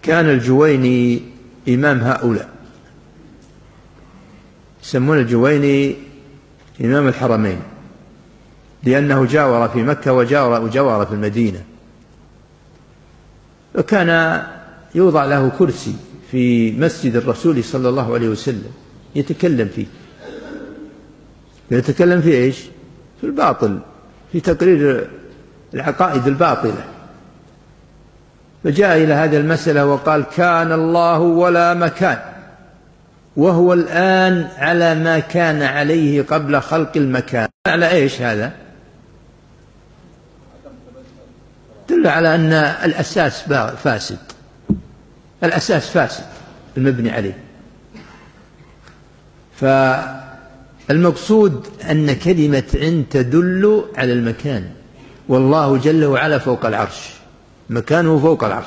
كان الجويني إمام هؤلاء، يسمون الجويني إمام الحرمين، لأنه جاور في مكة وجاور في المدينة، وكان يوضع له كرسي في مسجد الرسول صلى الله عليه وسلم يتكلم فيه. يتكلم في إيش؟ في الباطل، في تقرير العقائد الباطلة. فجاء إلى هذه المسألة وقال: كان الله ولا مكان، وهو الآن على ما كان عليه قبل خلق المكان. على إيش هذا؟ دل على أن الأساس فاسد، الأساس فاسد المبني عليه. فالمقصود أن كلمة عند تدل على المكان، والله جل وعلا فوق العرش، مكانه فوق العرش.